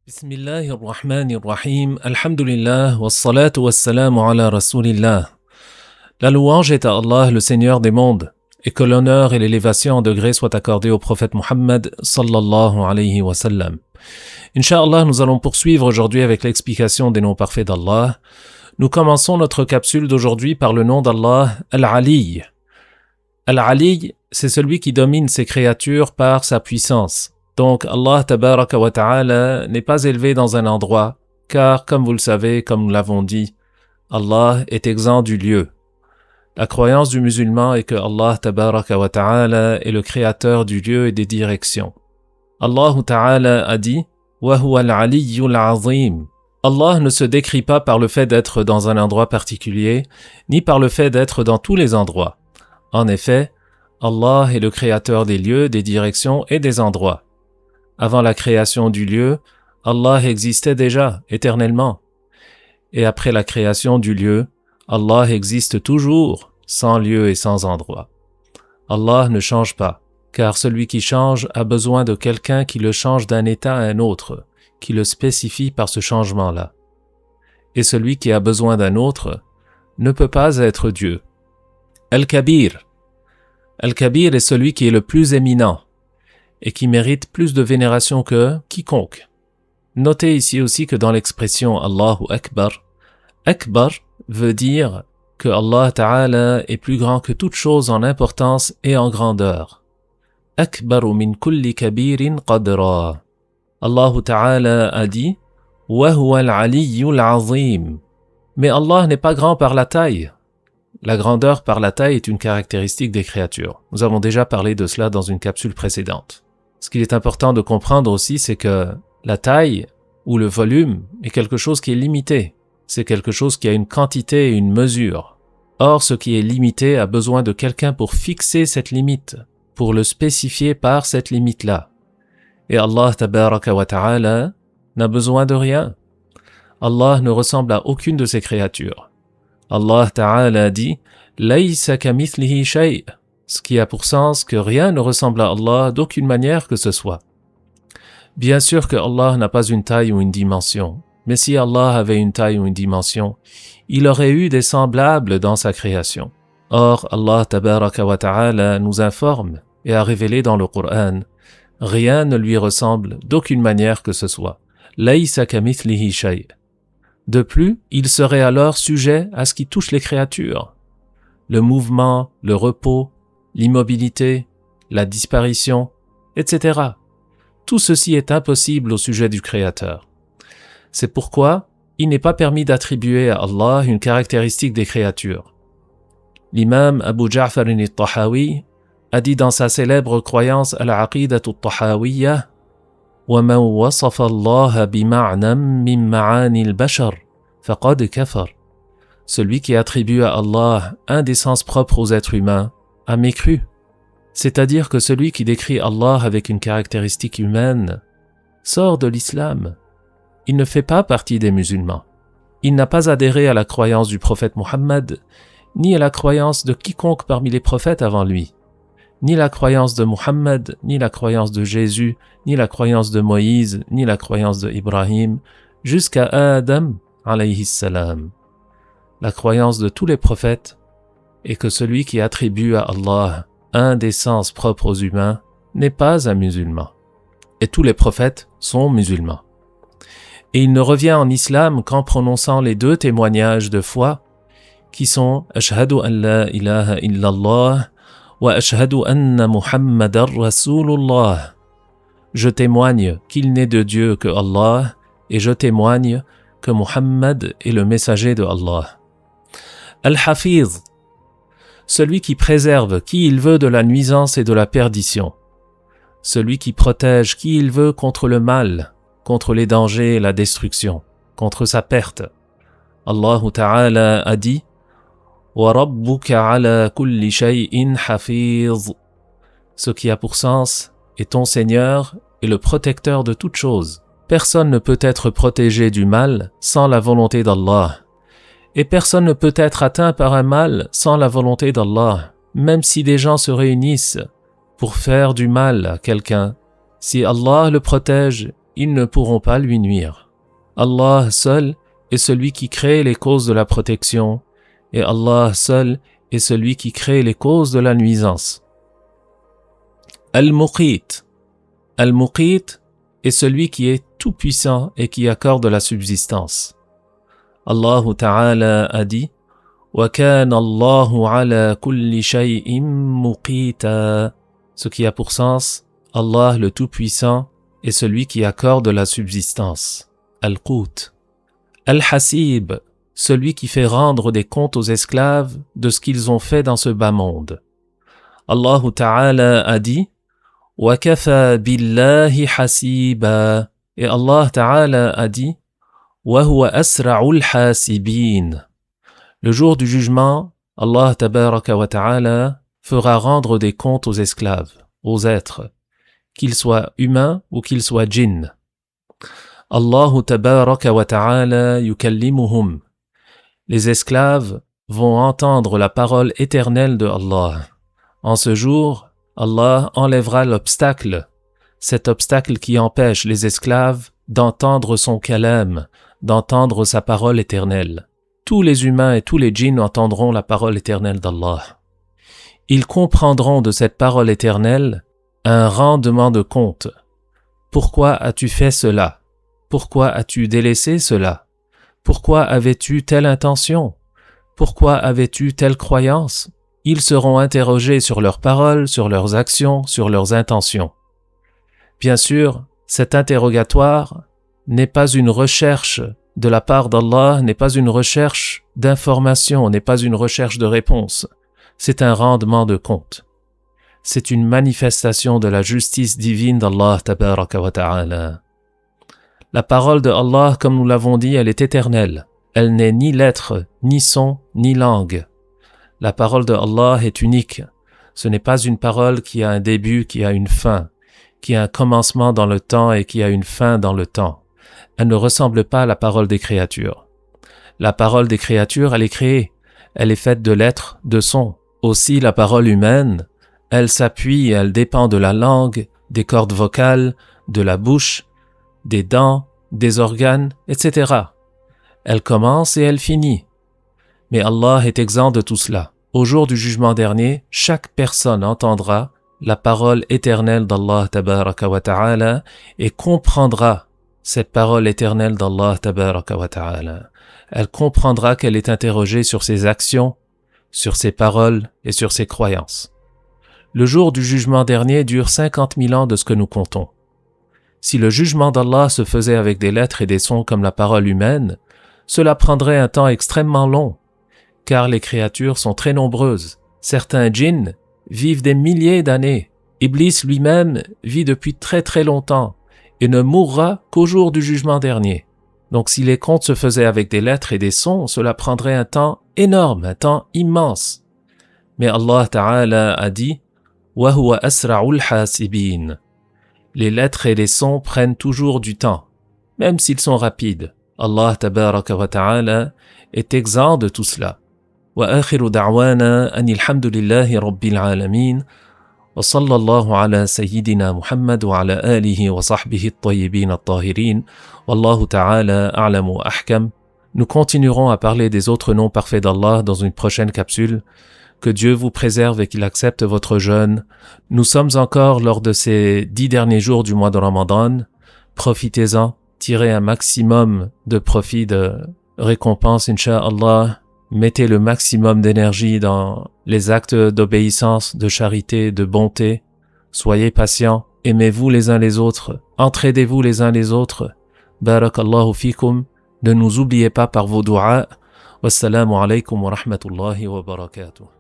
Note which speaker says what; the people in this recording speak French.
Speaker 1: Bismillahir Rahmanir Rahim, Alhamdulillah, wassalatu wassalamu ala Rasulillah. La louange est à Allah, le Seigneur des mondes, et que l'honneur et l'élévation en degrés soient accordés au prophète Muhammad sallallahu alayhi wa sallam. Inch'Allah, nous allons poursuivre aujourd'hui avec l'explication des noms parfaits d'Allah. Nous commençons notre capsule d'aujourd'hui par le nom d'Allah, Al-Ali. Al-Ali, c'est celui qui domine ses créatures par sa puissance. Donc Allah tabaraka wa ta'ala n'est pas élevé dans un endroit, car comme vous le savez, comme nous l'avons dit, Allah est exempt du lieu. La croyance du musulman est que Allah tabaraka wa ta'ala est le créateur du lieu et des directions. Allah ta'ala a dit « Wa huwa al-aliyyul azim » Allah ne se décrit pas par le fait d'être dans un endroit particulier, ni par le fait d'être dans tous les endroits. En effet, Allah est le créateur des lieux, des directions et des endroits. Avant la création du lieu, Allah existait déjà, éternellement. Et après la création du lieu, Allah existe toujours, sans lieu et sans endroit. Allah ne change pas, car celui qui change a besoin de quelqu'un qui le change d'un état à un autre, qui le spécifie par ce changement-là. Et celui qui a besoin d'un autre ne peut pas être Dieu. Al-Kabir. Al-Kabir est celui qui est le plus éminent, et qui mérite plus de vénération que quiconque. Notez ici aussi que dans l'expression Allahu Akbar, Akbar veut dire que Allah Ta'ala est plus grand que toute chose en importance et en grandeur. Akbaru min kulli kabirin qadra. Allah Ta'ala a dit Wa huwa al-aliyyul azim. Mais Allah n'est pas grand par la taille. La grandeur par la taille est une caractéristique des créatures. Nous avons déjà parlé de cela dans une capsule précédente. Ce qu'il est important de comprendre aussi, c'est que la taille ou le volume est quelque chose qui est limité. C'est quelque chose qui a une quantité et une mesure. Or, ce qui est limité a besoin de quelqu'un pour fixer cette limite, pour le spécifier par cette limite-là. Et Allah tabaraka wa ta'ala n'a besoin de rien. Allah ne ressemble à aucune de ses créatures. Allah ta'ala dit « Laysa kamithlihi shay'» ce qui a pour sens que rien ne ressemble à Allah d'aucune manière que ce soit. Bien sûr que Allah n'a pas une taille ou une dimension, mais si Allah avait une taille ou une dimension, il aurait eu des semblables dans sa création. Or, Allah tabaraka wa ta'ala nous informe et a révélé dans le Coran, rien ne lui ressemble d'aucune manière que ce soit. Laysa kamithlihi shay'. De plus, il serait alors sujet à ce qui touche les créatures. Le mouvement, le repos, l'immobilité, la disparition, etc. Tout ceci est impossible au sujet du Créateur. C'est pourquoi il n'est pas permis d'attribuer à Allah une caractéristique des créatures. L'imam Abu Ja'far al-Tahawi a dit dans sa célèbre croyance à l'Aqidatu al-Tahawiyya وَمَنْ وَصَفَ اللَّهَ بِمَعْنًى مِنْ مَعَانِي الْبَشَرِ فَقَدْ كَفَرَ. Celui qui attribue à Allah un des sens propres aux êtres humains a mécru, c'est-à-dire que celui qui décrit Allah avec une caractéristique humaine sort de l'islam. Il ne fait pas partie des musulmans. Il n'a pas adhéré à la croyance du prophète Muhammad, ni à la croyance de quiconque parmi les prophètes avant lui, ni la croyance de Muhammad, ni la croyance de Jésus, ni la croyance de Moïse, ni la croyance de Ibrahim, jusqu'à Adam alayhi salam. La croyance de tous les prophètes et que celui qui attribue à Allah un des sens propres aux humains n'est pas un musulman. Et tous les prophètes sont musulmans. Et il ne revient en islam qu'en prononçant les deux témoignages de foi qui sont « Ashhadu an la ilaha illallah wa ashhadu anna Muhammadar Rasulullah » Je témoigne qu'il n'est de Dieu que Allah et je témoigne que Muhammad est le messager de Allah. Al-Hafiz, celui qui préserve qui il veut de la nuisance et de la perdition, celui qui protège qui il veut contre le mal, contre les dangers et la destruction, contre sa perte. Allah Ta'ala a dit « وَرَبُّكَ عَلَى كُلِّ شَيْءٍ حَفِيظٌ » Ce qui a pour sens est ton Seigneur est le protecteur de toutes choses. Personne ne peut être protégé du mal sans la volonté d'Allah. Et personne ne peut être atteint par un mal sans la volonté d'Allah, même si des gens se réunissent pour faire du mal à quelqu'un. Si Allah le protège, ils ne pourront pas lui nuire. Allah seul est celui qui crée les causes de la protection, et Allah seul est celui qui crée les causes de la nuisance. Al-Muqit. Al-Muqit est celui qui est tout-puissant et qui accorde la subsistance. Allah Ta'ala a dit وَكَانَ اللَّهُ عَلَى كُلِّ شَيْءٍ مُقِيتًا, ce qui a pour sens Allah le Tout-Puissant est celui qui accorde la subsistance. Al-Qut. Al-Hasib, celui qui fait rendre des comptes aux esclaves de ce qu'ils ont fait dans ce bas monde. Allah Ta'ala a dit وَكَفَى بِاللَّهِ حَسِيبًا, et Allah Ta'ala a dit وَهُوَ أَسْرَعُ الْحَاسِبِينَ. Le jour du jugement, Allah Tabaraka wa Ta'ala fera rendre des comptes aux esclaves, aux êtres, qu'ils soient humains ou qu'ils soient djinns. Allah Tabaraka wa Ta'ala yukallimuhum. Les esclaves vont entendre la parole éternelle de Allah. En ce jour, Allah enlèvera l'obstacle, cet obstacle qui empêche les esclaves d'entendre son kalam, d'entendre sa parole éternelle. Tous les humains et tous les djinns entendront la parole éternelle d'Allah. Ils comprendront de cette parole éternelle un rendement de compte. Pourquoi as-tu fait cela? Pourquoi as-tu délaissé cela? Pourquoi avais-tu telle intention? Pourquoi avais-tu telle croyance? Ils seront interrogés sur leurs paroles, sur leurs actions, sur leurs intentions. Bien sûr, cet interrogatoire n'est pas une recherche de la part d'Allah, n'est pas une recherche d'information, n'est pas une recherche de réponse. C'est un rendement de compte. C'est une manifestation de la justice divine d'Allah Tabaraka wa Ta'ala. La parole de Allah, comme nous l'avons dit, elle est éternelle. Elle n'est ni lettre, ni son, ni langue. La parole de Allah est unique. Ce n'est pas une parole qui a un début, qui a une fin, qui a un commencement dans le temps et qui a une fin dans le temps. Elle ne ressemble pas à la parole des créatures. La parole des créatures, elle est créée. Elle est faite de lettres, de sons. Aussi, la parole humaine, elle s'appuie et elle dépend de la langue, des cordes vocales, de la bouche, des dents, des organes, etc. Elle commence et elle finit. Mais Allah est exempt de tout cela. Au jour du jugement dernier, chaque personne entendra la parole éternelle d'Allah Tabaraka wa Ta'ala et comprendra cette parole éternelle d'Allah Tabaraka wa Ta'ala. Elle comprendra qu'elle est interrogée sur ses actions, sur ses paroles et sur ses croyances. Le jour du jugement dernier dure 50 000 ans de ce que nous comptons. Si le jugement d'Allah se faisait avec des lettres et des sons comme la parole humaine, cela prendrait un temps extrêmement long, car les créatures sont très nombreuses. Certains djinns vivent des milliers d'années. Iblis lui-même vit depuis très très longtemps et ne mourra qu'au jour du jugement dernier. Donc si les comptes se faisaient avec des lettres et des sons, cela prendrait un temps énorme, un temps immense. Mais Allah Ta'ala a dit « وَهُوَ أَسْرَعُ الْحَاسِبِينَ » Les lettres et les sons prennent toujours du temps, même s'ils sont rapides. Allah Tabaraka wa Ta'ala est exempt de tout cela. وآخر دعوانا أن الحمد لله رب العالمين وصلى الله على سيدنا محمد وعلى آله وصحبه الطيبين الطاهرين والله تعالى أعلم وأحكم. Nous continuerons à parler des autres noms parfaits d'Allah dans une prochaine capsule. Que Dieu vous préserve et qu'il accepte votre jeûne. Nous sommes encore lors de ces 10 derniers jours du mois de Ramadan. Profitez-en, tirez un maximum de profit, de récompense, Inch'Allah. Mettez le maximum d'énergie dans les actes d'obéissance, de charité, de bonté. Soyez patients, aimez-vous les uns les autres, entraidez-vous les uns les autres. Barakallahu fikum. Ne nous oubliez pas par vos du'as. Wassalamu alaykum wa rahmatullahi wa barakatuh.